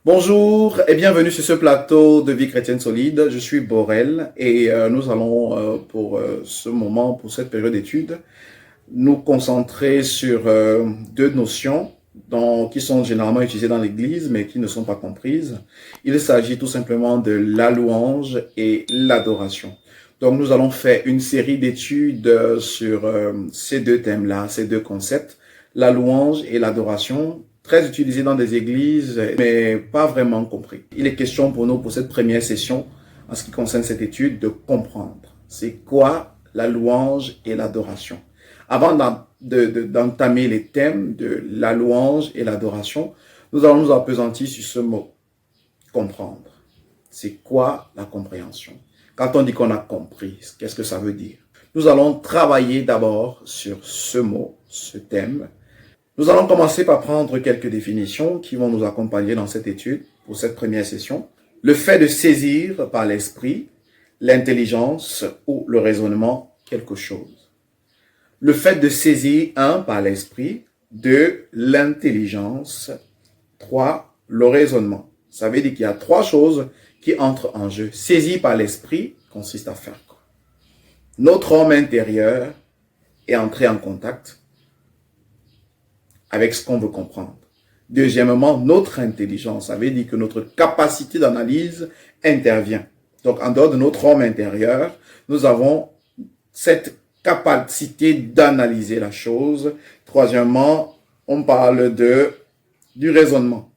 Bonjour et bienvenue sur ce plateau de Vie chrétienne solide. Je suis Borel et nous allons pour ce moment, pour cette période d'études, nous concentrer sur deux notions qui sont généralement utilisées dans l'Église mais qui ne sont pas comprises. Il s'agit tout simplement de la louange et l'adoration. Donc nous allons faire une série d'études sur ces deux thèmes-là, ces deux concepts, la louange et l'adoration, très utilisé dans des églises, mais pas vraiment compris. Il est question pour nous, pour cette première session, en ce qui concerne cette étude, de comprendre. C'est quoi la louange et l'adoration? Avant d'entamer les thèmes de la louange et l'adoration, nous allons nous appesantir sur ce mot, comprendre. C'est quoi la compréhension? Quand on dit qu'on a compris, qu'est-ce que ça veut dire? Nous allons travailler d'abord sur ce mot, ce thème. Nous allons commencer par prendre quelques définitions qui vont nous accompagner dans cette étude pour cette première session. Le fait de saisir par l'esprit, l'intelligence ou le raisonnement quelque chose. Le fait de saisir, par l'esprit, 2, l'intelligence, 3, le raisonnement. Ça veut dire qu'il y a trois choses qui entrent en jeu. Saisir par l'esprit consiste à faire quoi? Notre homme intérieur est entré en contact avec ce qu'on veut comprendre. Deuxièmement, notre intelligence, ça veut dire que notre capacité d'analyse intervient. Donc, en dehors de notre homme intérieur, nous avons cette capacité d'analyser la chose. Troisièmement, on parle du raisonnement.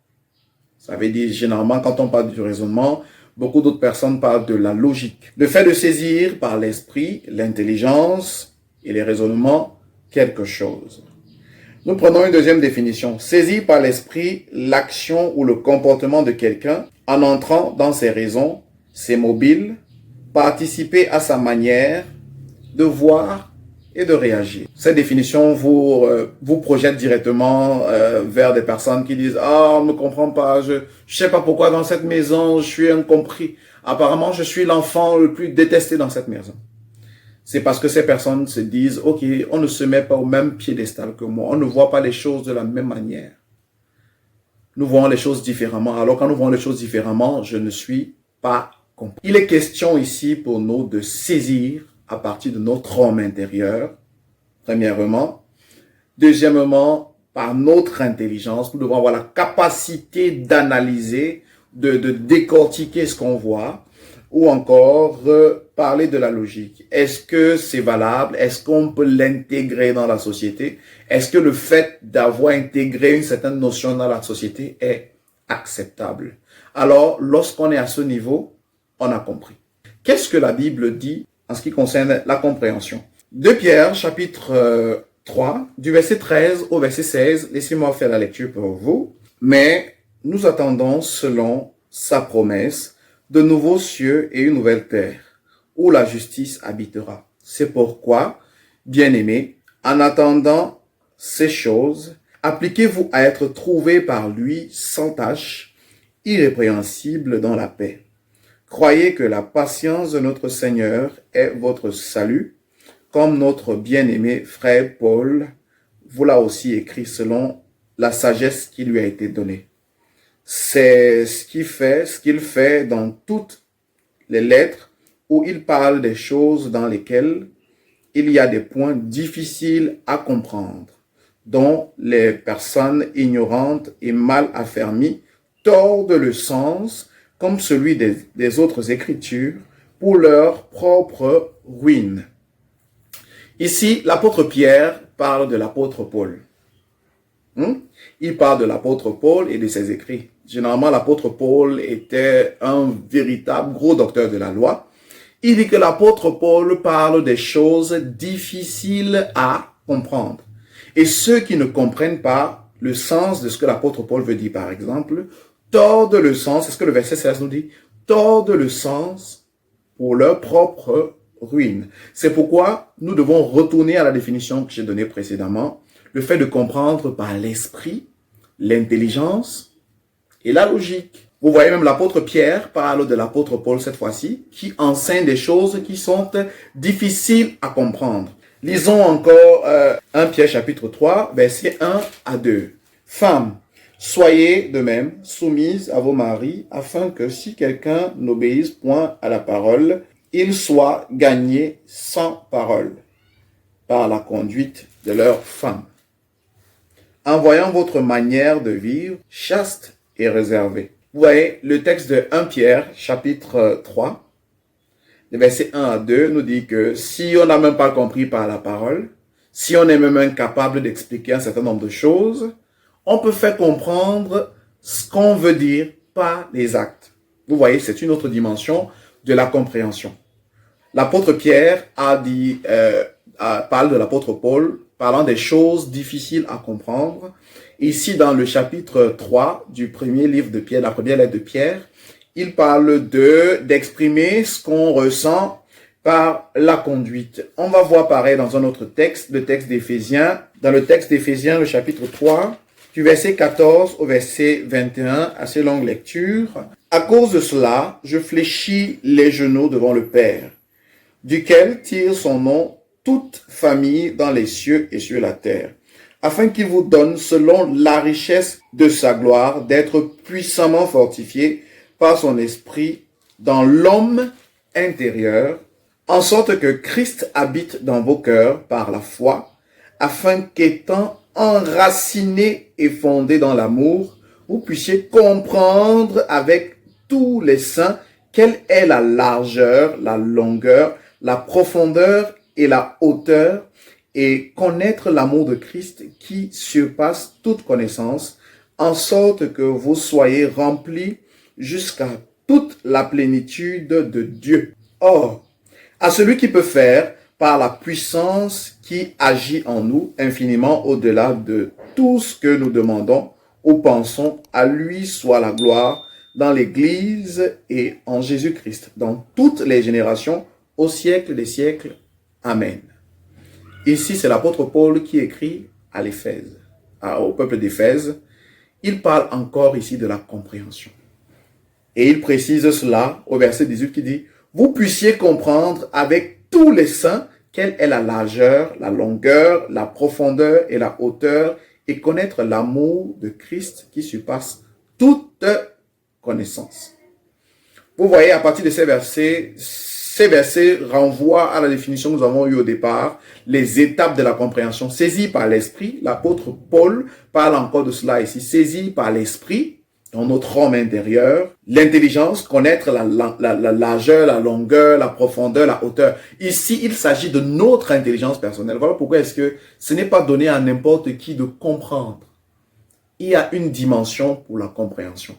Ça veut dire, généralement, quand on parle du raisonnement, beaucoup d'autres personnes parlent de la logique. Le fait de saisir par l'esprit, l'intelligence et les raisonnements quelque chose. Nous prenons une deuxième définition. Saisir par l'esprit l'action ou le comportement de quelqu'un en entrant dans ses raisons, ses mobiles, participer à sa manière de voir et de réagir. Cette définition vous projette directement vers des personnes qui disent « Ah, on ne me comprend pas, je sais pas pourquoi dans cette maison, je suis incompris. Apparemment, je suis l'enfant le plus détesté dans cette maison. » C'est parce que ces personnes se disent, ok, on ne se met pas au même piédestal que moi. On ne voit pas les choses de la même manière. Nous voyons les choses différemment. Alors quand nous voyons les choses différemment, je ne suis pas compris. Il est question ici pour nous de saisir à partir de notre homme intérieur, premièrement. Deuxièmement, par notre intelligence, nous devons avoir la capacité d'analyser, de décortiquer ce qu'on voit. Ou encore parler de la logique. Est-ce que c'est valable? Est-ce qu'on peut l'intégrer dans la société? Est-ce que le fait d'avoir intégré une certaine notion dans la société est acceptable? Alors, lorsqu'on est à ce niveau, on a compris. Qu'est-ce que la Bible dit en ce qui concerne la compréhension? 2 Pierre, chapitre 3, du verset 13 au verset 16. Laissez-moi faire la lecture pour vous. Mais nous attendons, selon sa promesse, de nouveaux cieux et une nouvelle terre, où la justice habitera. C'est pourquoi, bien-aimés, en attendant ces choses, appliquez-vous à être trouvés par lui sans tache, irrépréhensibles dans la paix. Croyez que la patience de notre Seigneur est votre salut, comme notre bien-aimé frère Paul vous l'a aussi écrit selon la sagesse qui lui a été donnée. C'est ce qu'il fait dans toutes les lettres où il parle des choses dans lesquelles il y a des points difficiles à comprendre, dont les personnes ignorantes et mal affermies tordent le sens comme celui des autres écritures pour leur propre ruine. Ici, l'apôtre Pierre parle de l'apôtre Paul. Il parle de l'apôtre Paul et de ses écrits. Généralement, l'apôtre Paul était un véritable gros docteur de la loi. Il dit que l'apôtre Paul parle des choses difficiles à comprendre. Et ceux qui ne comprennent pas le sens de ce que l'apôtre Paul veut dire, par exemple, tordent le sens, c'est ce que le verset 16 nous dit, tordent le sens pour leur propre ruine. C'est pourquoi nous devons retourner à la définition que j'ai donnée précédemment, le fait de comprendre par l'esprit, l'intelligence et la logique. Vous voyez, même l'apôtre Pierre parle de l'apôtre Paul cette fois-ci, qui enseigne des choses qui sont difficiles à comprendre. Lisons encore 1 Pierre chapitre 3, versets 1 à 2. Femmes, Soyez de même soumises à vos maris, afin que si quelqu'un n'obéisse point à la parole, il soit gagné sans parole par la conduite de leurs femmes, en voyant votre manière de vivre chaste et réservée. Vous voyez, le texte de 1 Pierre, chapitre 3, le verset 1 à 2, nous dit que si on n'a même pas compris par la parole, si on est même incapable d'expliquer un certain nombre de choses, on peut faire comprendre ce qu'on veut dire par les actes. Vous voyez, c'est une autre dimension de la compréhension. L'apôtre Pierre parle de l'apôtre Paul, parlant des choses difficiles à comprendre. Ici, dans le chapitre 3 du premier livre de Pierre, la première lettre de Pierre, il parle d'exprimer ce qu'on ressent par la conduite. On va voir pareil dans un autre texte, le texte d'Éphésiens. Dans le texte d'Éphésiens, le chapitre 3, du verset 14 au verset 21, assez longue lecture. À cause de cela, je fléchis les genoux devant le Père, duquel tire son nom toute famille dans les cieux et sur la terre, afin qu'il vous donne, selon la richesse de sa gloire, d'être puissamment fortifié par son esprit dans l'homme intérieur, en sorte que Christ habite dans vos cœurs par la foi, afin qu'étant enraciné et fondé dans l'amour, vous puissiez comprendre avec tous les saints quelle est la largeur, la longueur, la profondeur et la hauteur, et connaître l'amour de Christ qui surpasse toute connaissance, en sorte que vous soyez remplis jusqu'à toute la plénitude de Dieu. Or, à celui qui peut faire, par la puissance qui agit en nous, infiniment au-delà de tout ce que nous demandons ou pensons, à lui soit la gloire dans l'Église et en Jésus-Christ, dans toutes les générations, au siècle des siècles. Amen. Ici, c'est l'apôtre Paul qui écrit à l'Éphèse, au peuple d'Éphèse. Il parle encore ici de la compréhension. Et il précise cela au verset 18 qui dit « Vous puissiez comprendre avec tous les saints quelle est la largeur, la longueur, la profondeur et la hauteur, et connaître l'amour de Christ qui surpasse toute connaissance. » Vous voyez, à partir de ces versets renvoient à la définition que nous avons eue au départ, les étapes de la compréhension. Saisi par l'esprit, l'apôtre Paul parle encore de cela ici, saisi par l'esprit, dans notre homme intérieur, l'intelligence, connaître la largeur, la longueur, la profondeur, la hauteur. Ici, il s'agit de notre intelligence personnelle. Voilà pourquoi est-ce que ce n'est pas donné à n'importe qui de comprendre. Il y a une dimension pour la compréhension.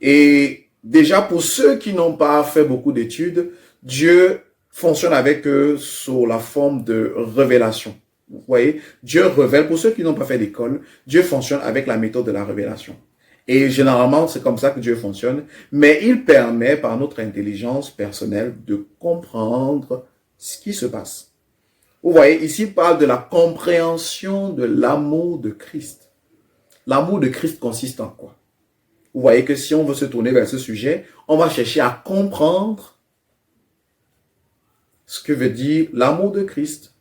Et déjà, pour ceux qui n'ont pas fait beaucoup d'études, Dieu fonctionne avec eux sous la forme de révélation. Vous voyez, Dieu révèle, pour ceux qui n'ont pas fait d'école, Dieu fonctionne avec la méthode de la révélation. Et généralement, c'est comme ça que Dieu fonctionne. Mais il permet, par notre intelligence personnelle, de comprendre ce qui se passe. Vous voyez, ici, il parle de la compréhension de l'amour de Christ. L'amour de Christ consiste en quoi? Vous voyez que si on veut se tourner vers ce sujet, on va chercher à comprendre ce que veut dire l'amour de Christ.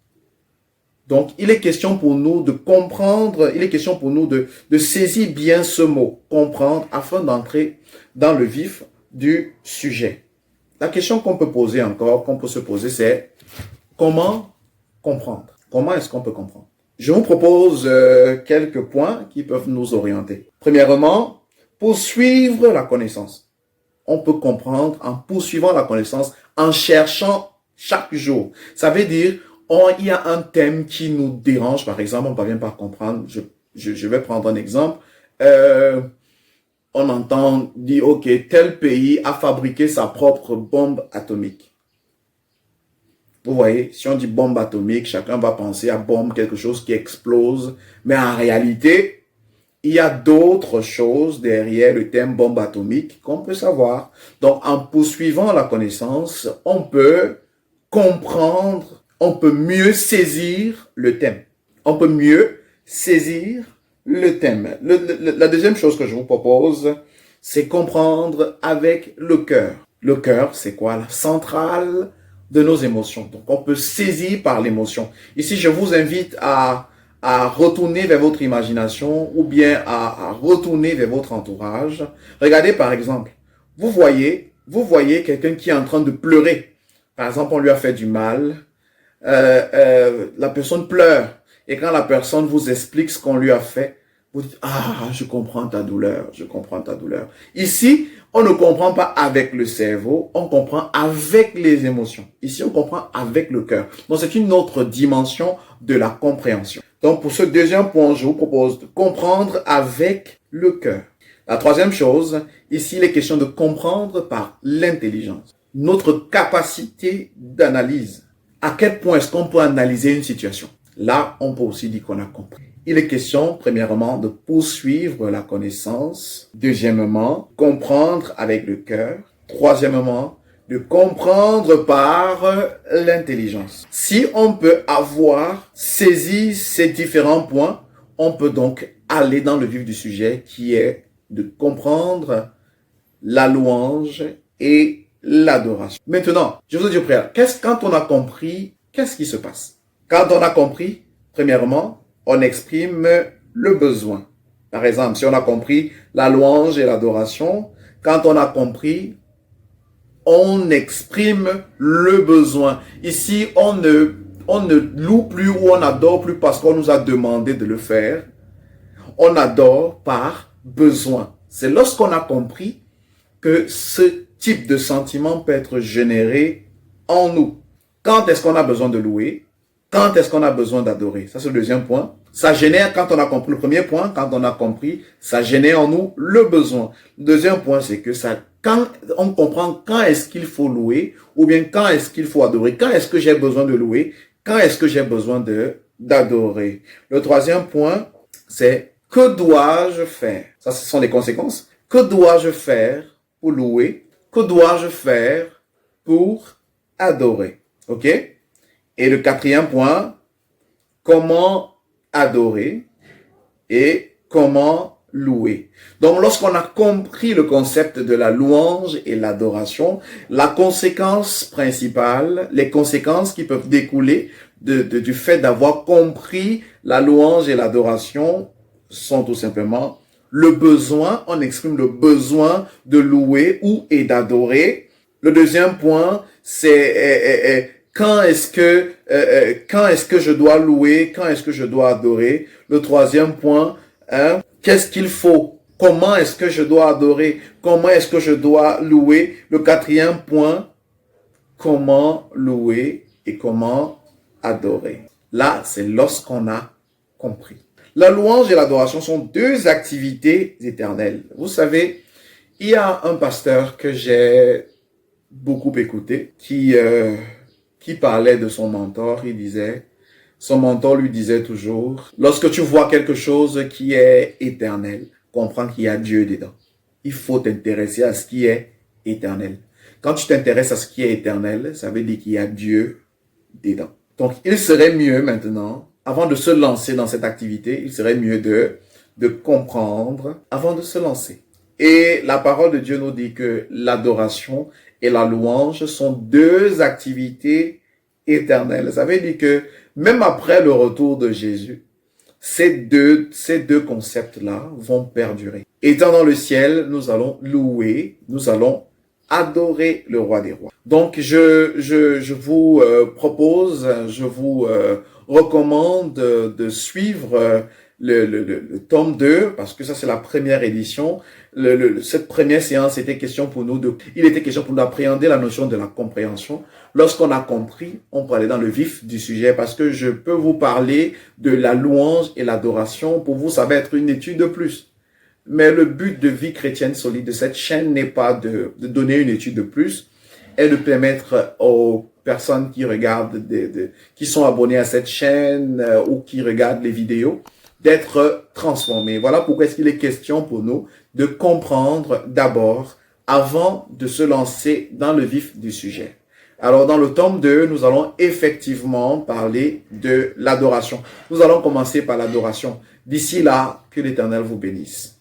Donc, il est question pour nous de comprendre, il est question pour nous de saisir bien ce mot, comprendre, afin d'entrer dans le vif du sujet. La question qu'on peut poser encore, qu'on peut se poser, c'est comment comprendre? Comment est-ce qu'on peut comprendre? Je vous propose quelques points qui peuvent nous orienter. Premièrement, poursuivre la connaissance. On peut comprendre en poursuivant la connaissance, en cherchant chaque jour. Ça veut dire, il y a un thème qui nous dérange, par exemple, on ne parvient pas à comprendre. Je vais prendre un exemple. On entend dire, ok, tel pays a fabriqué sa propre bombe atomique. Vous voyez, si on dit bombe atomique, chacun va penser à bombe, quelque chose qui explose. Mais en réalité, il y a d'autres choses derrière le thème bombe atomique qu'on peut savoir. Donc, en poursuivant la connaissance, on peut comprendre, on peut mieux saisir le thème. On peut mieux saisir le thème. La deuxième chose que je vous propose, c'est comprendre avec le cœur. Le cœur, c'est quoi? La centrale de nos émotions. Donc, on peut saisir par l'émotion. Ici, je vous invite à à retourner vers votre imagination ou bien à retourner vers votre entourage. Regardez par exemple, vous voyez quelqu'un qui est en train de pleurer. Par exemple, on lui a fait du mal, la personne pleure. Et quand la personne vous explique ce qu'on lui a fait, vous dites, ah, je comprends ta douleur, je comprends ta douleur. Ici, on ne comprend pas avec le cerveau, on comprend avec les émotions. Ici, on comprend avec le cœur. Donc, c'est une autre dimension de la compréhension. Donc, pour ce deuxième point, je vous propose de comprendre avec le cœur. La troisième chose, ici, il est question de comprendre par l'intelligence. Notre capacité d'analyse. À quel point est-ce qu'on peut analyser une situation? Là, on peut aussi dire qu'on a compris. Il est question, premièrement, de poursuivre la connaissance. Deuxièmement, comprendre avec le cœur. Troisièmement, de comprendre par l'intelligence. Si on peut avoir saisi ces différents points, on peut donc aller dans le vif du sujet qui est de comprendre la louange et l'adoration. Maintenant, je vous dis au préalable, quand on a compris, qu'est-ce qui se passe? Quand on a compris, premièrement, on exprime le besoin. Par exemple, si on a compris la louange et l'adoration, quand on a compris, on exprime le besoin. Ici, on ne loue plus ou on adore plus parce qu'on nous a demandé de le faire. On adore par besoin. C'est lorsqu'on a compris que ce type de sentiment peut être généré en nous. Quand est-ce qu'on a besoin de louer? Quand est-ce qu'on a besoin d'adorer? Ça, c'est le deuxième point. Ça génère, quand on a compris le premier point, quand on a compris, ça génère en nous le besoin. Le deuxième point, c'est que quand on comprend quand est-ce qu'il faut louer, ou bien quand est-ce qu'il faut adorer, quand est-ce que j'ai besoin de louer, quand est-ce que j'ai besoin d'adorer. Le troisième point, c'est que dois-je faire? Ça, ce sont les conséquences. Que dois-je faire pour louer? Que dois-je faire pour adorer? OK? Et le quatrième point, comment adorer et comment louer. Donc, lorsqu'on a compris le concept de la louange et l'adoration, la conséquence principale, les conséquences qui peuvent découler du fait d'avoir compris la louange et l'adoration sont tout simplement le besoin, on exprime le besoin de louer ou et d'adorer. Le deuxième point, c'est quand est-ce que je dois louer? Quand est-ce que je dois adorer? Le troisième point, qu'est-ce qu'il faut? Comment est-ce que je dois adorer? Comment est-ce que je dois louer? Le quatrième point, comment louer et comment adorer? Là, c'est lorsqu'on a compris. La louange et l'adoration sont deux activités éternelles. Vous savez, il y a un pasteur que j'ai beaucoup écouté qui parlait de son mentor. Son mentor lui disait toujours, lorsque tu vois quelque chose qui est éternel, comprends qu'il y a Dieu dedans. Il faut t'intéresser à ce qui est éternel. Quand tu t'intéresses à ce qui est éternel, ça veut dire qu'il y a Dieu dedans. Donc, il serait mieux maintenant, avant de se lancer dans cette activité, il serait mieux de comprendre avant de se lancer. Et la parole de Dieu nous dit que l'adoration et la louange sont deux activités éternelles. Ça veut dire que même après le retour de Jésus, ces deux concepts-là vont perdurer. Étant dans le ciel, nous allons louer, nous allons adorer le roi des rois. Donc, je vous propose, je vous recommande de suivre le tome 2, parce que ça c'est la première édition. Cette première séance était question pour nous il était question pour nous d'appréhender la notion de la compréhension. Lorsqu'on a compris, on peut aller dans le vif du sujet, parce que je peux vous parler de la louange et l'adoration. Pour vous, ça va être une étude de plus. Mais le but de Vie chrétienne solide de cette chaîne n'est pas de donner une étude de plus, et de permettre aux personnes qui regardent, qui sont abonnés à cette chaîne ou qui regardent les vidéos, d'être transformés. Voilà pourquoi est-ce qu'il est question pour nous de comprendre d'abord avant de se lancer dans le vif du sujet. Alors, dans le tome 2, nous allons effectivement parler de l'adoration. Nous allons commencer par l'adoration. D'ici là, que l'Éternel vous bénisse.